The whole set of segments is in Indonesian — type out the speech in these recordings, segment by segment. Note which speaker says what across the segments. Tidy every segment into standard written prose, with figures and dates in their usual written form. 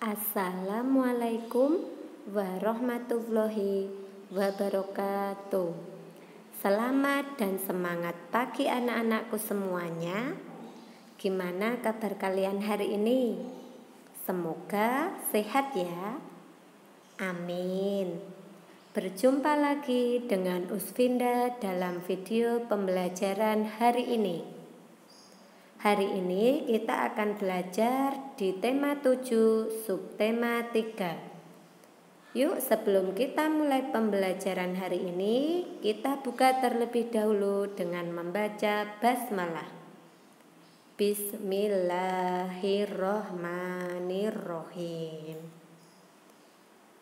Speaker 1: Assalamualaikum warahmatullahi wabarakatuh. Selamat dan semangat pagi anak-anakku semuanya. Gimana kabar kalian hari ini? Semoga sehat ya. Amin. Berjumpa lagi dengan Usfinda dalam video pembelajaran hari ini. Hari ini kita akan belajar di tema 7, subtema 3. Yuk, sebelum kita mulai pembelajaran hari ini, kita buka terlebih dahulu dengan membaca basmalah. Bismillahirrohmanirrohim.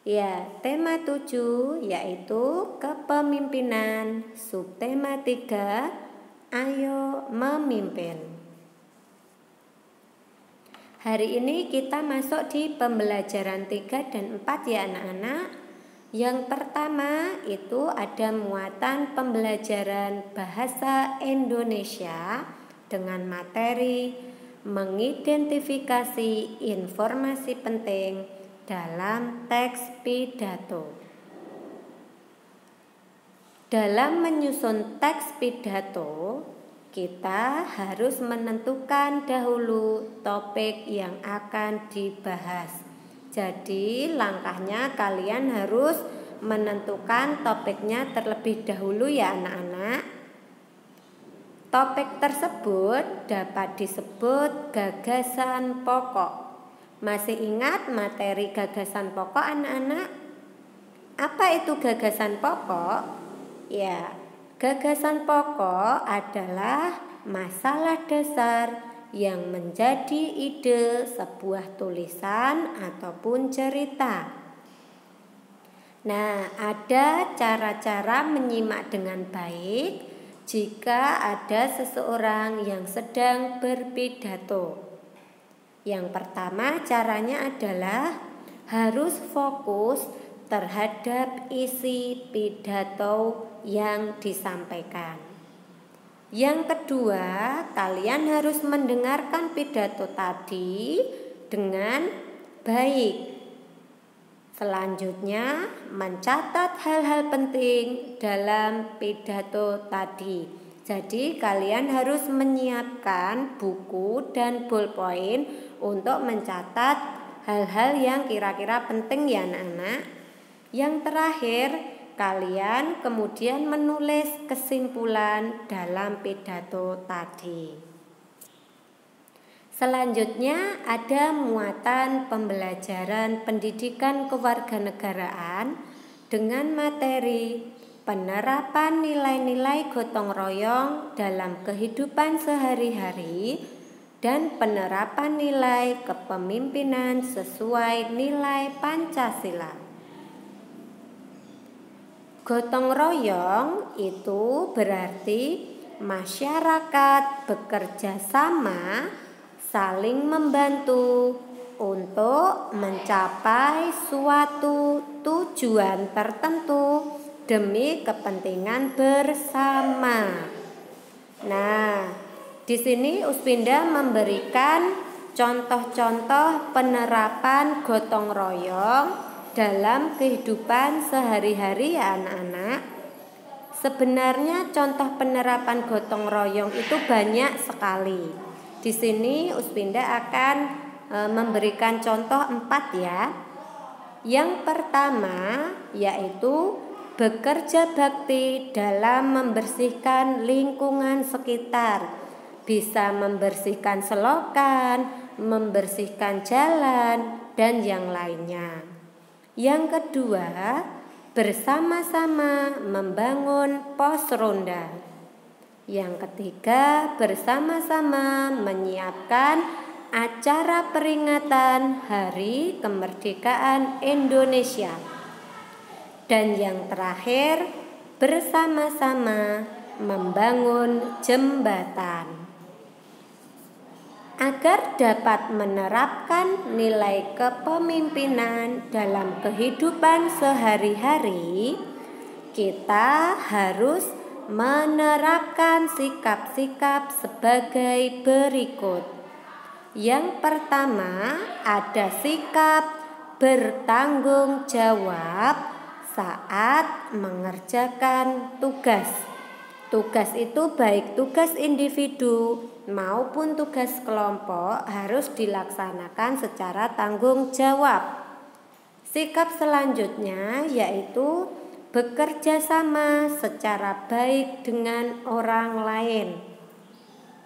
Speaker 1: Ya, tema 7 yaitu kepemimpinan. Subtema 3, ayo memimpin. Hari ini kita masuk di pembelajaran 3 dan 4 ya anak-anak. Yang pertama itu ada muatan pembelajaran bahasa Indonesia dengan materi mengidentifikasi informasi penting dalam teks pidato. Dalam menyusun teks pidato, kita harus menentukan dahulu topik yang akan dibahas. Jadi langkahnya kalian harus menentukan topiknya terlebih dahulu ya anak-anak. Topik tersebut dapat disebut gagasan pokok. Masih ingat materi gagasan pokok anak-anak? Apa itu gagasan pokok? Ya, gagasan pokok adalah masalah dasar yang menjadi ide sebuah tulisan ataupun cerita. Nah, ada cara-cara menyimak dengan baik jika ada seseorang yang sedang berpidato. Yang pertama caranya adalah harus fokus terhadap isi pidato yang disampaikan. Yang kedua, kalian harus mendengarkan pidato tadi dengan baik. Selanjutnya, mencatat hal-hal penting dalam pidato tadi. Jadi, kalian harus menyiapkan buku dan ballpoint untuk mencatat hal-hal yang kira-kira penting ya anak-anak. Yang terakhir, kalian kemudian menulis kesimpulan dalam pidato tadi. Selanjutnya ada muatan pembelajaran pendidikan kewarganegaraan dengan materi penerapan nilai-nilai gotong royong dalam kehidupan sehari-hari dan penerapan nilai kepemimpinan sesuai nilai Pancasila. Gotong royong itu berarti masyarakat bekerja sama, saling membantu untuk mencapai suatu tujuan tertentu demi kepentingan bersama. Nah, di sini Usfinda memberikan contoh-contoh penerapan gotong royong dalam kehidupan sehari-hari ya anak-anak. Sebenarnya contoh penerapan gotong royong itu banyak sekali. Di sini Usfinda akan memberikan contoh 4 ya. Yang pertama yaitu bekerja bakti dalam membersihkan lingkungan sekitar. Bisa membersihkan selokan, membersihkan jalan, dan yang lainnya. Yang kedua, bersama-sama membangun pos ronda. Yang ketiga, bersama-sama menyiapkan acara peringatan Hari Kemerdekaan Indonesia. Dan yang terakhir, bersama-sama membangun jembatan. Agar dapat menerapkan nilai kepemimpinan dalam kehidupan sehari-hari, kita harus menerapkan sikap-sikap sebagai berikut. Yang pertama ada sikap bertanggung jawab saat mengerjakan tugas. Tugas itu baik tugas individu maupun tugas kelompok harus dilaksanakan secara tanggung jawab. Sikap selanjutnya yaitu bekerja sama secara baik dengan orang lain.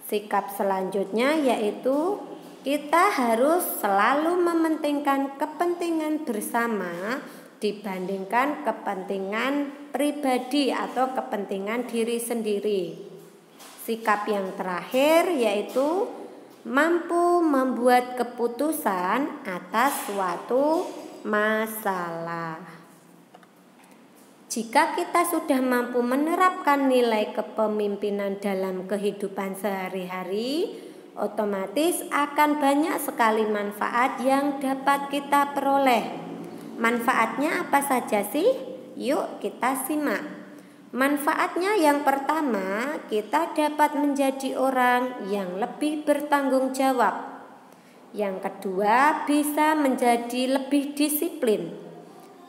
Speaker 1: Sikap selanjutnya yaitu kita harus selalu mementingkan kepentingan bersama dibandingkan kepentingan pribadi atau kepentingan diri sendiri. Sikap yang terakhir yaitu mampu membuat keputusan atas suatu masalah. Jika kita sudah mampu menerapkan nilai kepemimpinan dalam kehidupan sehari-hari, otomatis akan banyak sekali manfaat yang dapat kita peroleh. Manfaatnya apa saja sih? Yuk kita simak. Manfaatnya yang pertama, kita dapat menjadi orang yang lebih bertanggung jawab. Yang kedua, bisa menjadi lebih disiplin.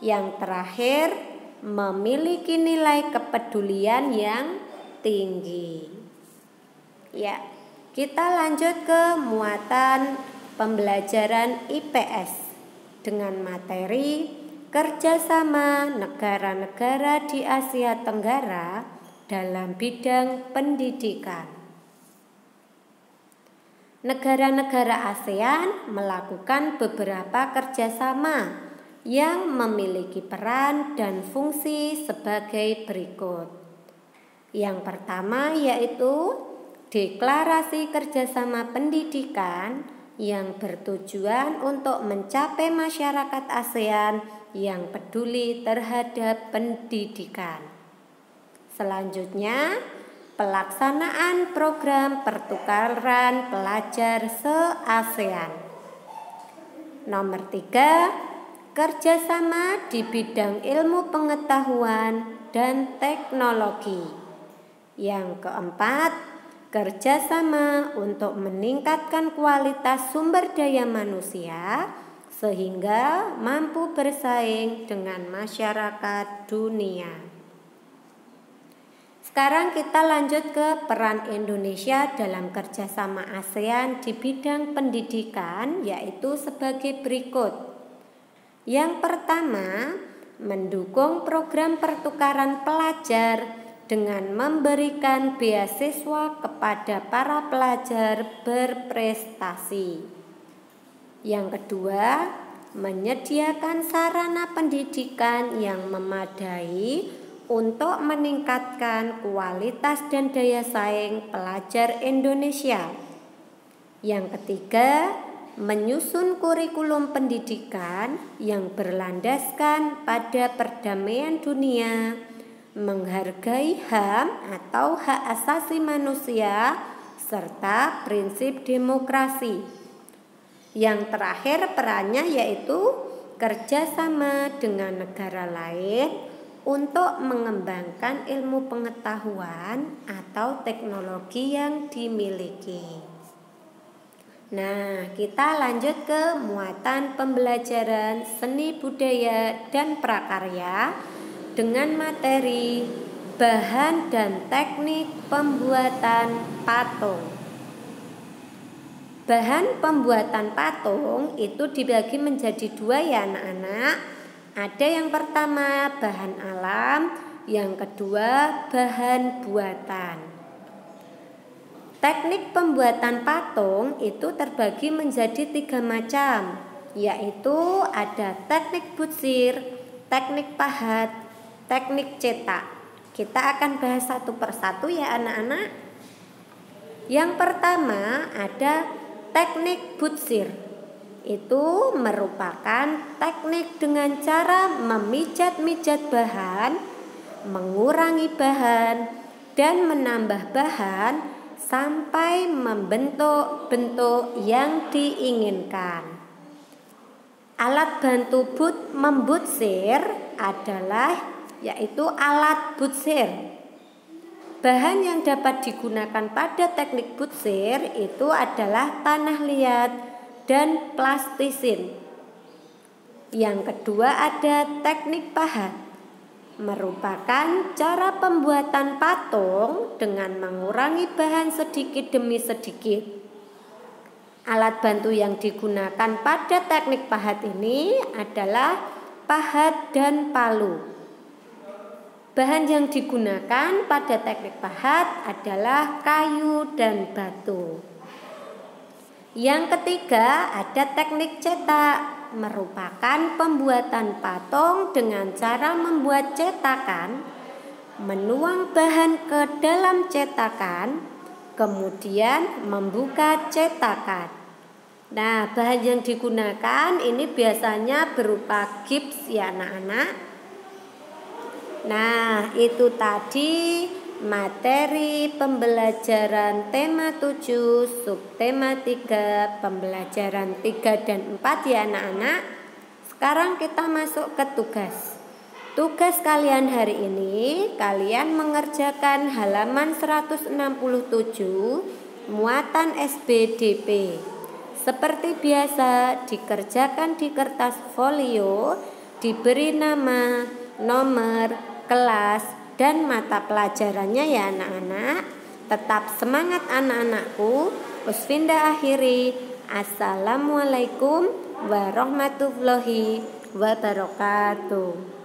Speaker 1: Yang terakhir, memiliki nilai kepedulian yang tinggi. Ya, kita lanjut ke muatan pembelajaran IPS dengan materi kerjasama negara-negara di Asia Tenggara dalam bidang pendidikan. Negara-negara ASEAN melakukan beberapa kerjasama yang memiliki peran dan fungsi sebagai berikut. Yang pertama yaitu deklarasi kerjasama pendidikan yang bertujuan untuk mencapai masyarakat ASEAN yang peduli terhadap pendidikan. Selanjutnya, pelaksanaan program pertukaran pelajar se-ASEAN. Nomor 3, kerjasama di bidang ilmu pengetahuan dan teknologi. Yang keempat, kerjasama untuk meningkatkan kualitas sumber daya manusia sehingga mampu bersaing dengan masyarakat dunia. Sekarang kita lanjut ke peran Indonesia dalam kerjasama ASEAN di bidang pendidikan, yaitu sebagai berikut. Yang pertama, mendukung program pertukaran pelajar dengan memberikan beasiswa kepada para pelajar berprestasi. Yang kedua, menyediakan sarana pendidikan yang memadai untuk meningkatkan kualitas dan daya saing pelajar Indonesia. Yang ketiga, menyusun kurikulum pendidikan yang berlandaskan pada perdamaian dunia, menghargai HAM atau hak asasi manusia, serta prinsip demokrasi. Yang terakhir perannya yaitu kerjasama dengan negara lain untuk mengembangkan ilmu pengetahuan atau teknologi yang dimiliki. Nah, kita lanjut ke muatan pembelajaran seni budaya dan prakarya dengan materi bahan dan teknik pembuatan patung. Bahan pembuatan patung itu dibagi menjadi dua ya anak-anak. Ada yang pertama bahan alam, yang kedua bahan buatan. Teknik pembuatan patung itu terbagi menjadi 3 macam, yaitu ada teknik butsir, teknik pahat, teknik cetak. Kita akan bahas satu persatu ya anak-anak. Yang pertama ada teknik butsir. Itu merupakan teknik dengan cara memijat-mijat bahan, mengurangi bahan, dan menambah bahan sampai membentuk bentuk yang diinginkan. Alat bantu membutsir adalah yaitu alat butsir. Bahan yang dapat digunakan pada teknik butsir itu adalah tanah liat dan plastisin. Yang kedua ada teknik pahat, merupakan cara pembuatan patung dengan mengurangi bahan sedikit demi sedikit. Alat bantu yang digunakan pada teknik pahat ini adalah pahat dan palu. Bahan yang digunakan pada teknik pahat adalah kayu dan batu. Yang ketiga ada teknik cetak, merupakan pembuatan patung dengan cara membuat cetakan, menuang bahan ke dalam cetakan, kemudian membuka cetakan. Nah, bahan yang digunakan ini biasanya berupa gips ya anak-anak. Nah, itu tadi materi pembelajaran tema 7, subtema 3, pembelajaran 3 dan 4 ya anak-anak. Sekarang kita masuk ke tugas. Tugas kalian hari ini, kalian mengerjakan halaman 167, muatan SBDP. Seperti biasa, dikerjakan di kertas folio, diberi nama, nomor, kelas, dan mata pelajarannya ya anak-anak. Tetap semangat anak-anakku. Usfinda akhiri. Assalamualaikum warahmatullahi wabarakatuh.